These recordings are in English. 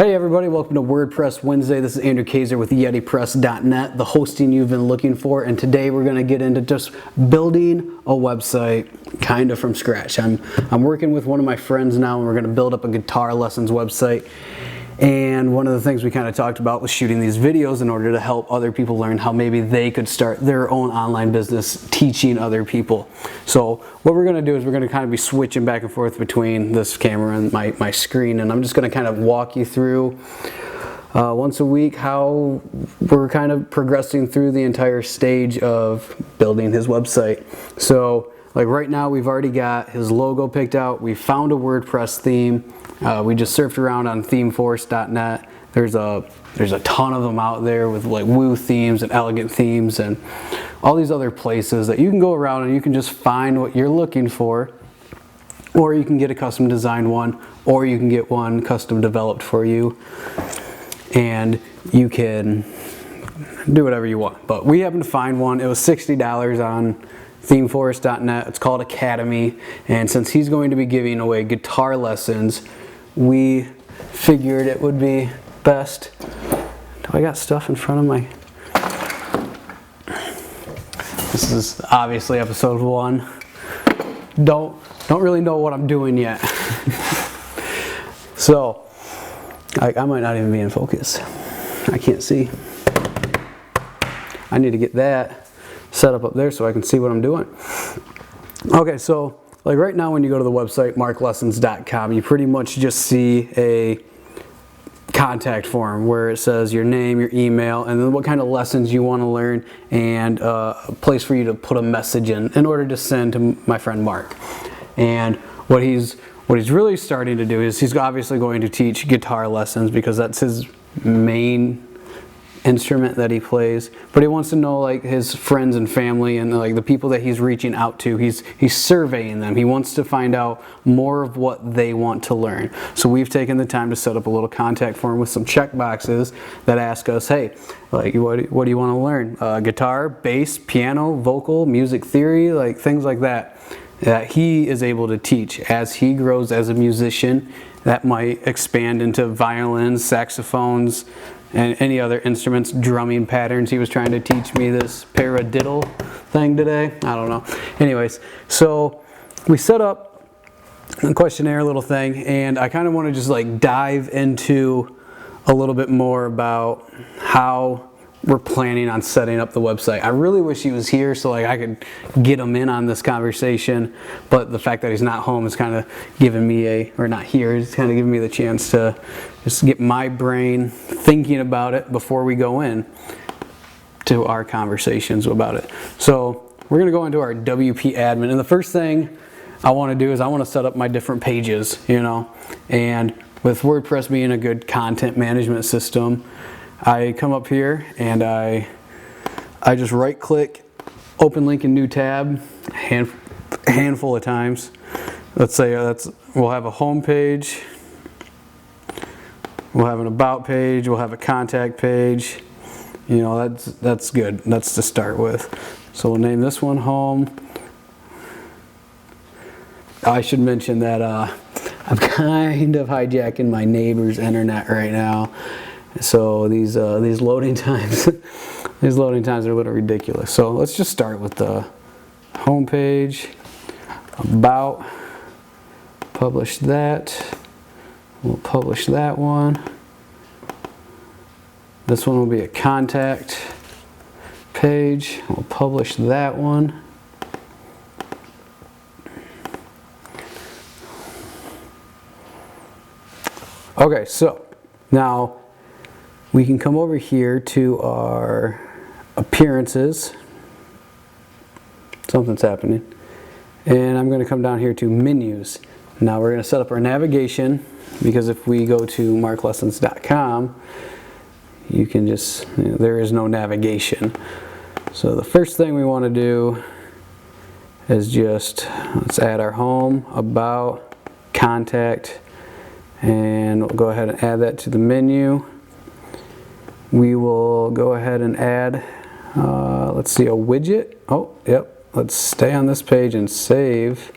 Hey everybody, welcome to WordPress Wednesday. This is Andrew Kaiser with YetiPress.net, the hosting you've been looking for, and today we're going to get into just building a website kind of from scratch. I'm working with one of my friends now, and we're going to build up a guitar lessons website. And one of the things we kind of talked about was shooting these videos in order to help other people learn how maybe they could start their own online business teaching other people. So what we're going to do is we're going to kind of be switching back and forth between this camera and my screen, and I'm just going to kind of walk you through once a week how we're kind of progressing through the entire stage of building his website. So like right now we've already got his logo picked out. We found a WordPress theme. We just surfed around on themeforce.net. There's a ton of them out there with like woo themes and elegant themes and all these other places that you can go around and you can just find what you're looking for, or you can get a custom designed one, or you can get one custom developed for you, and you can do whatever you want. But we happened to find one. It was $60 on themeforce.net. It's called Academy, and since he's going to be giving away guitar lessons, we figured it would be best. Do I got stuff in front of my... This is obviously episode 1. Don't really know what I'm doing yet. So I might not even be in focus. I can't see. I need to get that set up there so I can see what I'm doing. Okay, so like right now when you go to the website marklessons.com, you pretty much just see a contact form where it says your name, your email, and then what kind of lessons you want to learn, and a place for you to put a message in order to send to my friend Mark. And what he's really starting to do is he's obviously going to teach guitar lessons because that's his main instrument that he plays, but he wants to know like his friends and family and like the people that he's reaching out to. He's surveying them. He wants to find out more of what they want to learn. So we've taken the time to set up a little contact form with some check boxes that ask us, hey, like what do you want to learn? Guitar, bass, piano, vocal, music theory, like things like that he is able to teach as he grows as a musician. That might expand into violins, saxophones, and any other instruments, drumming patterns. He was trying to teach me this paradiddle thing today. I don't know. Anyways, so we set up a questionnaire little thing, and I kind of want to just like dive into a little bit more about how we're planning on setting up the website. I really wish he was here so like I could get him in on this conversation, but the fact that he's not home is kind of giving me or not here, it's kind of giving me the chance to just get my brain thinking about it before we go in to our conversations about it. So we're going to go into our WP admin, and the first thing I want to do is I want to set up my different pages, and with WordPress being a good content management system, I come up here and I just right click, open link in new tab, handful of times. Let's say we'll have a home page, we'll have an about page, we'll have a contact page. That's good. That's to start with. So we'll name this one home. I should mention that I'm kind of hijacking my neighbor's internet right now. So these loading times, are a little ridiculous. So let's just start with the home page, about, publish that. We'll publish that one. This one will be a contact page. We'll publish that one. Okay, so now we can come over here to our appearances. Something's happening. And I'm going to come down here to menus. Now we're going to set up our navigation, because if we go to marklessons.com, you can just, there is no navigation. So the first thing we want to do is just, let's add our home, about, contact, and we'll go ahead and add that to the menu. We will go ahead and add, let's see, a widget. Oh, yep. Let's stay on this page and save.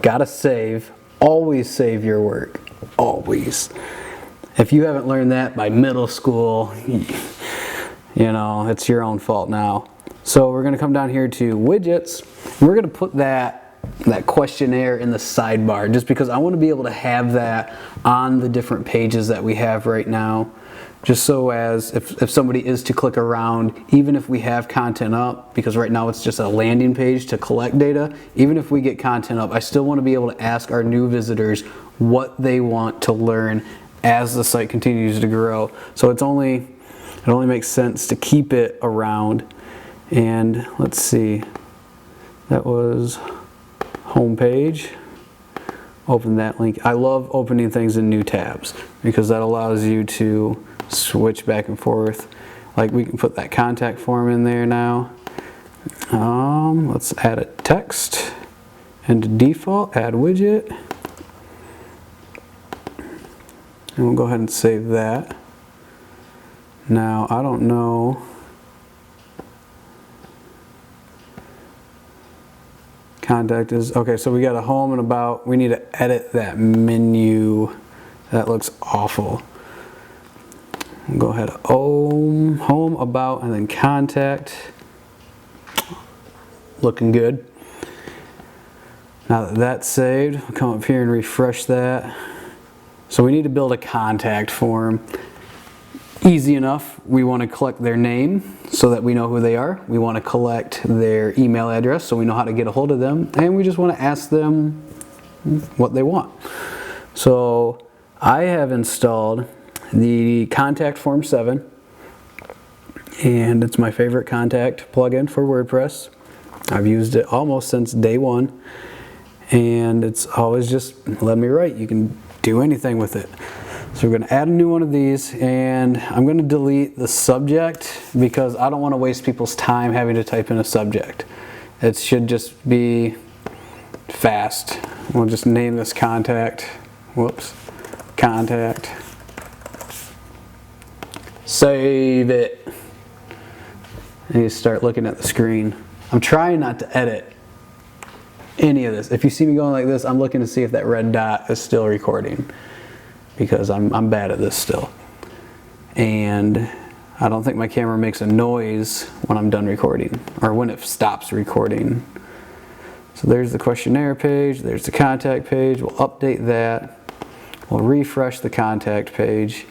Gotta save. Always save your work. Always. if you haven't learned that by middle school, you know, it's your own fault now. So we're going to come down here to widgets. We're going to put that questionnaire in the sidebar, just because I want to be able to have that on the different pages that we have right now, just so as if somebody is to click around, even if we have content up, because right now it's just a landing page to collect data, even if we get content up, I still want to be able to ask our new visitors what they want to learn as the site continues to grow. So it only makes sense to keep it around. And let's see, that was homepage. Open that link. I love opening things in new tabs because that allows you to switch back and forth. Like we can put that contact form in there now. Let's add a text and to default, add widget. And we'll go ahead and save that. Now I don't know. Contact is, okay, so we got a home and about. We need to edit that menu. That looks awful. We'll go ahead, home, about, and then contact. Looking good. Now that that's saved, we'll come up here and refresh that. So we need to build a contact form. Easy enough. We want to collect their name so that we know who they are. We want to collect their email address so we know how to get a hold of them. And we just want to ask them what they want. So I have installed the Contact Form 7. And it's my favorite contact plugin for WordPress. I've used it almost since day one. And it's always just let me write. You can do anything with it. So we're going to add a new one of these, and I'm going to delete the subject because I don't want to waste people's time having to type in a subject. It should just be fast. We'll just name this contact. Whoops. Contact. Save it. And you start looking at the screen. I'm trying not to edit any of this. If you see me going like this, I'm looking to see if that red dot is still recording, because I'm bad at this still. And I don't think my camera makes a noise when I'm done recording, or when it stops recording. So there's the questionnaire page, there's the contact page. We'll update that. We'll refresh the contact page.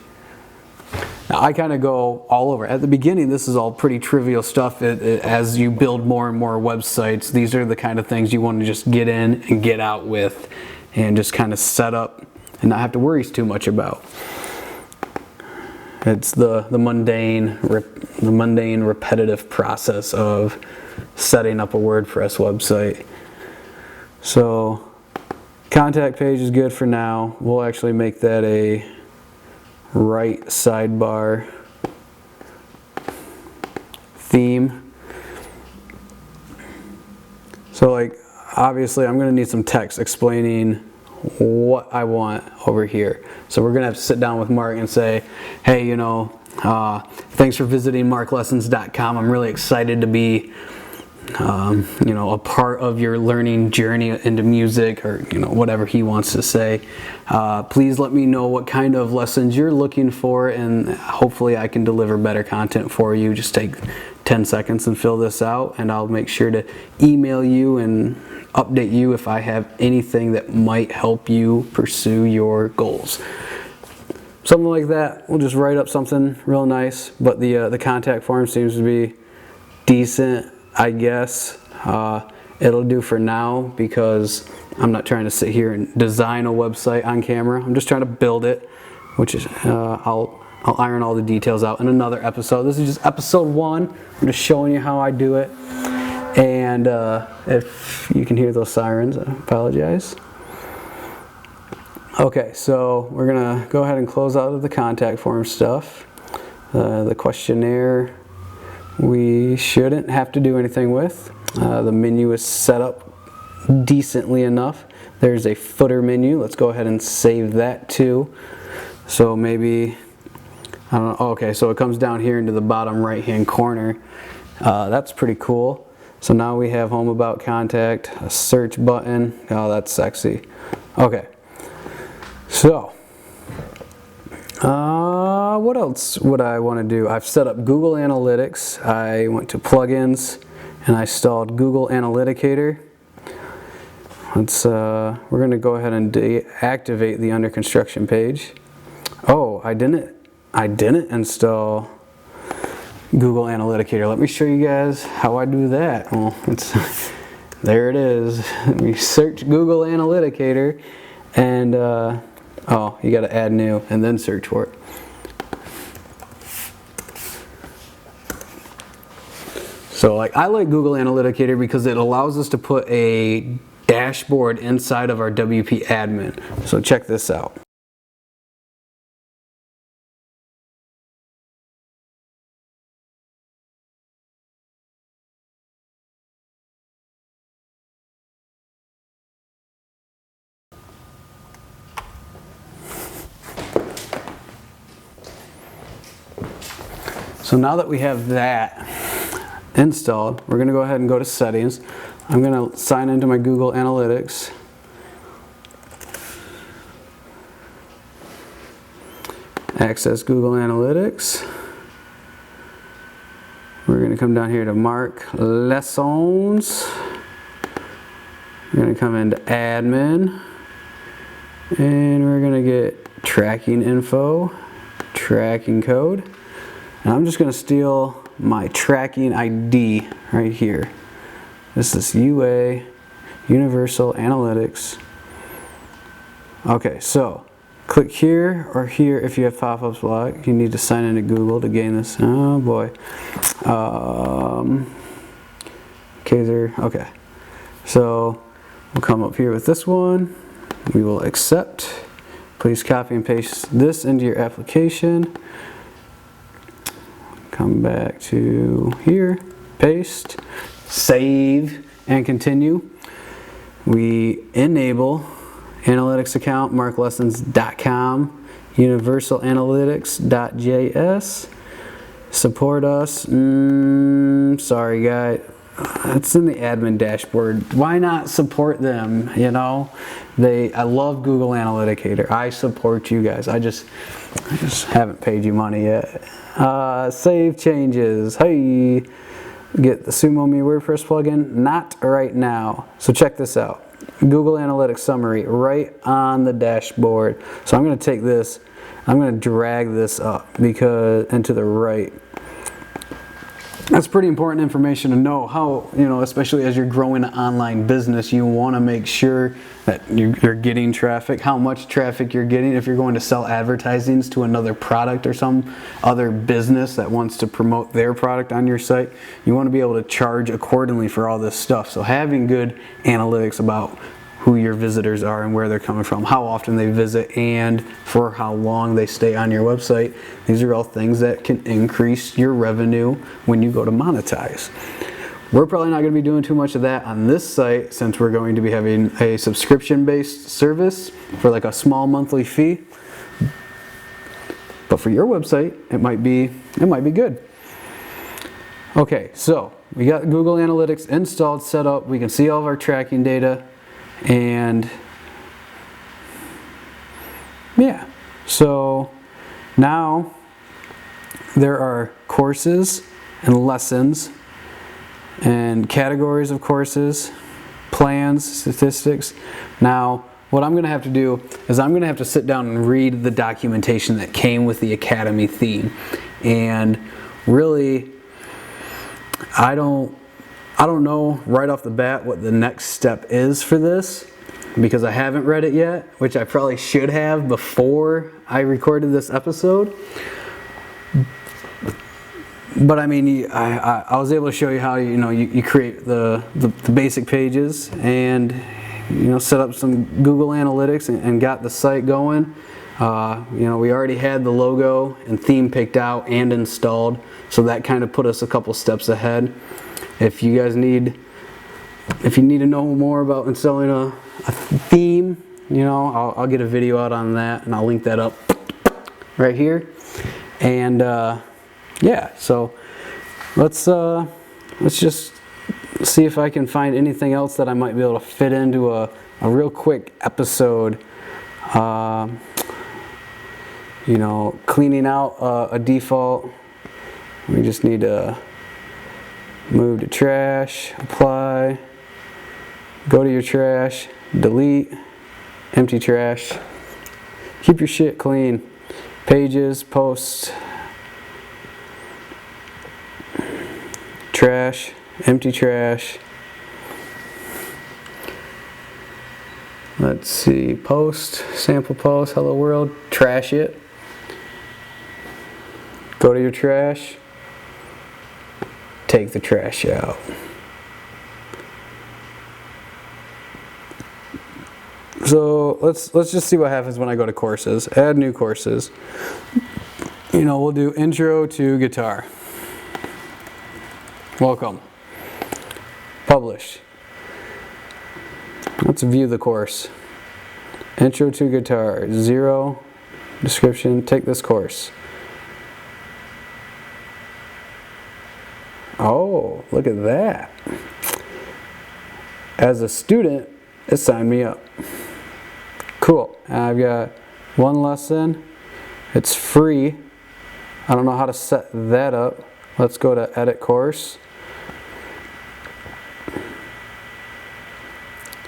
Now I kind of go all over. At the beginning, this is all pretty trivial stuff. As you build more and more websites, these are the kind of things you want to just get in and get out with, and just kind of set up and not have to worry too much about. It's the mundane, repetitive process of setting up a WordPress website. So, contact page is good for now. We'll actually make that a right sidebar theme. So, like, obviously, I'm going to need some text explaining what I want over here. So we're gonna have to sit down with Mark and say, hey, you know, thanks for visiting marklessons.com. I'm really excited to be you know, a part of your learning journey into music, or you know, whatever he wants to say. Please let me know what kind of lessons you're looking for, and hopefully I can deliver better content for you. Just take 10 seconds and fill this out, and I'll make sure to email you and update you if I have anything that might help you pursue your goals. Something like that. We'll just write up something real nice, but the contact form seems to be decent, I guess. It'll do for now because I'm not trying to sit here and design a website on camera. I'm just trying to build it, which is I'll iron all the details out in another episode. This is just episode 1. I'm just showing you how I do it. And if you can hear those sirens, I apologize. Okay, so we're gonna go ahead and close out of the contact form stuff. The questionnaire we shouldn't have to do anything with. The menu is set up decently enough. There's a footer menu. Let's go ahead and save that too. So maybe, I don't know, okay, so it comes down here into the bottom right hand corner. That's pretty cool. So now we have home, about, contact, a search button. Oh, that's sexy. Okay. So What else would I want to do? I've set up Google Analytics. I went to plugins and I installed Google Analyticator. We're going to go ahead and deactivate the under construction page. Oh, I didn't install Google Analyticator. Let me show you guys how I do that. Well, there it is. We search Google Analyticator and oh, you got to add new and then search for it. So I like Google Analyticator because it allows us to put a dashboard inside of our WP admin. So check this out. So now that we have that installed, we're going to go ahead and go to settings. I'm going to sign into my Google Analytics. Access Google Analytics. We're going to come down here to Mark Lessons. We're going to come into admin. And we're going to get tracking info, tracking code. And I'm just going to steal my tracking ID right here. This is UA, Universal Analytics. Okay, so click here or here if you have pop-ups blocked. You need to sign into Google to gain this. Oh boy. Okay. So we'll come up here with this one. We will accept. Please copy and paste this into your application. Come back to here, paste, save, and continue. We enable analytics account, marklessons.com, universalanalytics.js, support us. Sorry, guys. It's in the admin dashboard. Why not support them? You know, I love Google Analyticator. I support you guys. I just haven't paid you money yet. Save changes. Hey, get the Sumo Me WordPress plugin. Not right now. So check this out. Google Analytics summary right on the dashboard. So I'm going to take this. I'm going to drag this up and to the right. That's pretty important information to know how, especially as you're growing an online business, you want to make sure that you're getting traffic, how much traffic you're getting. If you're going to sell advertisings to another product or some other business that wants to promote their product on your site, you want to be able to charge accordingly for all this stuff. So having good analytics about who your visitors are and where they're coming from, how often they visit, and for how long they stay on your website. These are all things that can increase your revenue when you go to monetize. We're probably not going to be doing too much of that on this site since we're going to be having a subscription-based service for like a small monthly fee. But for your website, it might be good. Okay, so we got Google Analytics installed, set up. We can see all of our tracking data. And yeah, so now there are courses and lessons and categories of courses, plans, statistics. Now, what I'm going to have to do is I'm going to have to sit down and read the documentation that came with the Academy theme. And really, I don't know right off the bat what the next step is for this because I haven't read it yet, which I probably should have before I recorded this episode. But I mean, I was able to show you how you create the basic pages and set up some Google Analytics and got the site going. We already had the logo and theme picked out and installed, so that kind of put us a couple steps ahead. If you need to know more about installing a theme, I'll get a video out on that and I'll link that up right here. And yeah, so let's just see if I can find anything else that I might be able to fit into a real quick episode. you know, cleaning out a default. We just need to move to trash, apply, go to your trash, delete, empty trash. Keep your shit clean. Pages, posts, trash, empty trash. Let's see, post, sample post, hello world, trash it. Go to your trash, take the trash out. So let's just see what happens when I go to courses. Add new courses. You know, we'll do intro to guitar. Welcome. Publish. Let's view the course. Intro to guitar, 0, description, take this course. Oh, look at that. As a student, it signed me up. Cool. I've got one lesson. It's free. I don't know how to set that up. Let's go to edit course.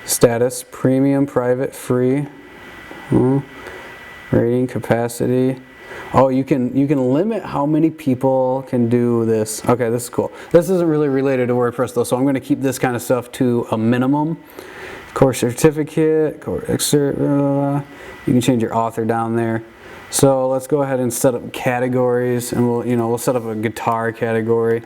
Status, premium, private, free. Rating, capacity. Oh, you can limit how many people can do this. Okay, this is cool. This isn't really related to WordPress though, so I'm going to keep this kind of stuff to a minimum. Course certificate, course excerpt, you can change your author down there. So let's go ahead and set up categories, and we'll set up a guitar category.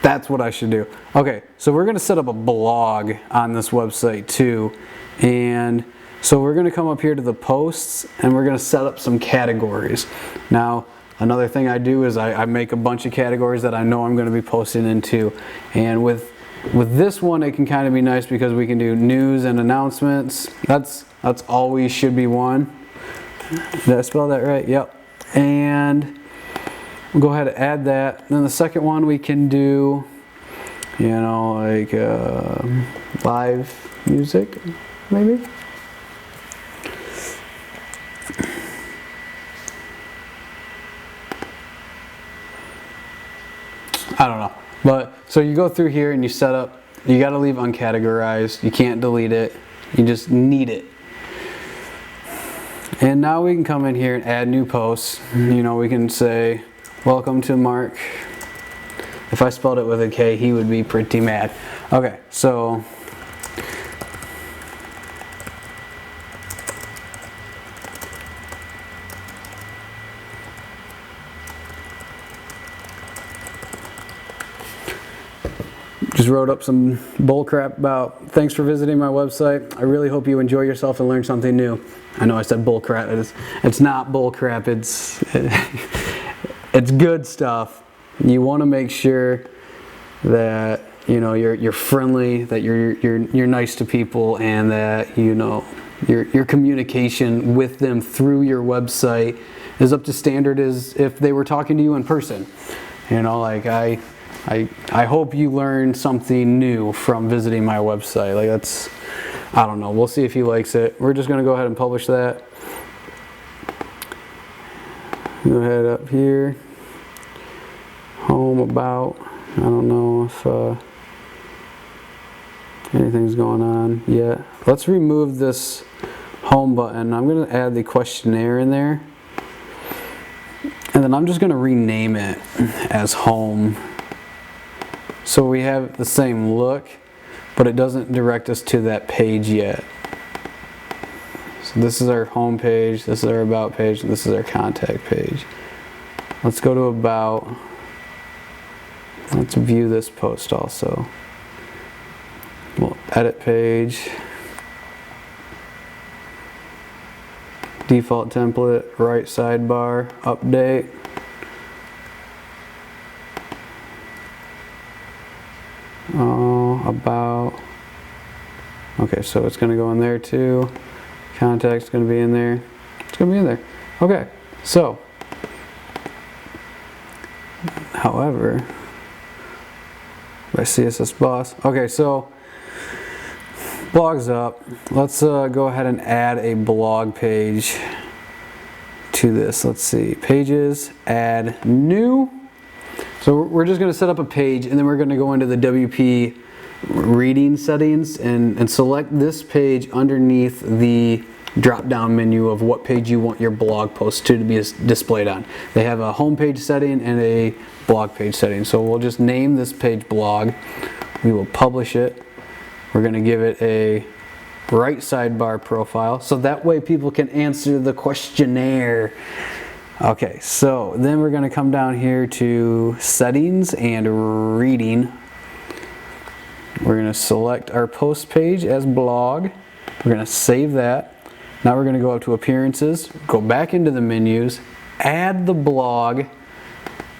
That's what I should do. Okay, so we're going to set up a blog on this website too, and so we're going to come up here to the posts, and we're going to set up some categories. Now, another thing I do is I make a bunch of categories that I know I'm going to be posting into, and with this one it can kind of be nice because we can do news and announcements. That's always should be one. Did I spell that right? Yep. And we'll go ahead and add that. Then the second one we can do, you know, like live music, maybe. I don't know. But so you go through here and you set up, you got to leave uncategorized. You can't delete it. You just need it. And now we can come in here and add new posts. You know, we can say, welcome to Mark. If I spelled it with a K, he would be pretty mad. Okay, so just wrote up some bull crap about thanks for visiting my website. I really hope you enjoy yourself and learn something new. I know I said bull crap. It's not bull crap. It's good stuff. You want to make sure that you know you're friendly, that you're nice to people, and that you know your communication with them through your website is up to standard as if they were talking to you in person. You know, like I hope you learned something new from visiting my website. Like that's, I don't know. We'll see if he likes it. We're just going to go ahead and publish that. Go ahead up here. Home, about. I don't know if anything's going on yet. Let's remove this home button. I'm going to add the questionnaire in there. And then I'm just going to rename it as home. So we have the same look, but it doesn't direct us to that page yet. So this is our home page, this is our about page, and this is our contact page. Let's go to about. Let's view this post also. We'll edit page. Default template, right sidebar, update. About. Okay, so it's going to go in there too. Contact's going to be in there. It's going to be in there. Okay, so, however, by CSS Boss. Okay, so blog's up. Let's go ahead and add a blog page to this. Let's see, pages, add new. So we're just going to set up a page, and then we're going to go into the WP reading settings and select this page underneath the drop down menu of what page you want your blog post to be displayed on. They have a home page setting and a blog page setting. So we'll just name this page blog. We will publish it. We're going to give it a right sidebar profile so that way people can answer the questionnaire. Okay, so then we're going to come down here to settings and reading. We're going to select our post page as blog. We're going to save that. Now we're going to go up to appearances, go back into the menus, add the blog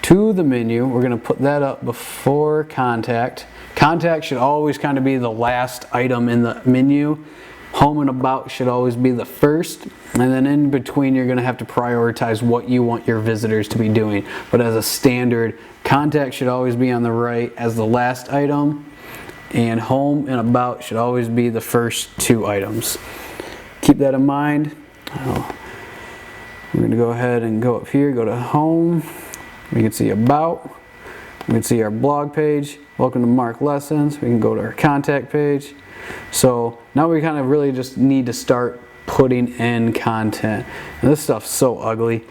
to the menu. We're going to put that up before contact. Contact should always kind of be the last item in the menu. Home and about should always be the first, and then in between you're going to have to prioritize what you want your visitors to be doing. But as a standard, contact should always be on the right as the last item, and home and about should always be the first two items. Keep that in mind. We're going to go ahead and go up here, go to home. We can see about. We can see our blog page. Welcome to Mark Lessons. We can go to our contact page. So now we kind of really just need to start putting in content. And this stuff's so ugly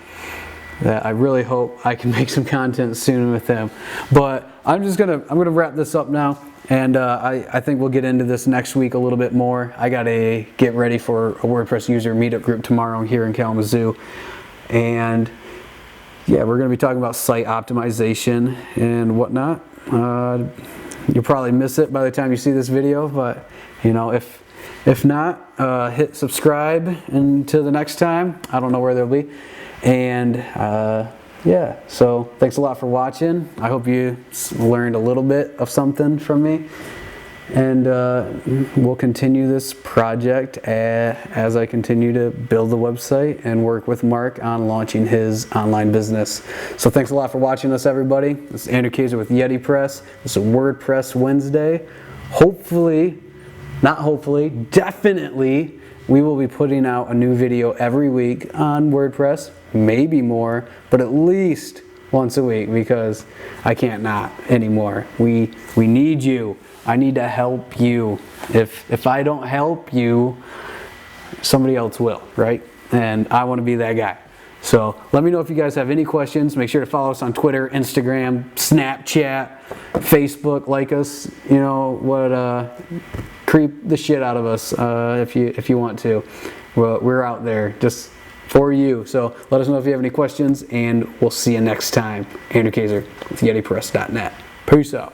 that I really hope I can make some content soon with them. But I'm gonna wrap this up now, and I think we'll get into this next week a little bit more. I gotta get ready for a WordPress user meetup group tomorrow here in Kalamazoo, and yeah, we're gonna be talking about site optimization and whatnot. You'll probably miss it by the time you see this video, but you know, if not, hit subscribe until the next time. I don't know where they'll be. And yeah, so thanks a lot for watching. I hope you learned a little bit of something from me. And we'll continue this project as I continue to build the website and work with Mark on launching his online business. So thanks a lot for watching this, everybody. This is Andrew Kaiser with Yeti Press. This is WordPress Wednesday. Hopefully, not hopefully, definitely, we will be putting out a new video every week on WordPress, maybe more, but at least once a week, because I can't not anymore. We need you. I need to help you. If I don't help you, somebody else will, right? And I want to be that guy. So let me know if you guys have any questions. Make sure to follow us on Twitter, Instagram, Snapchat, Facebook. Like us, you know what? Creep the shit out of us if you want to. Well, we're out there just for you. So let us know if you have any questions, and we'll see you next time. Andrew Kaiser with YetiPress.net. Peace out.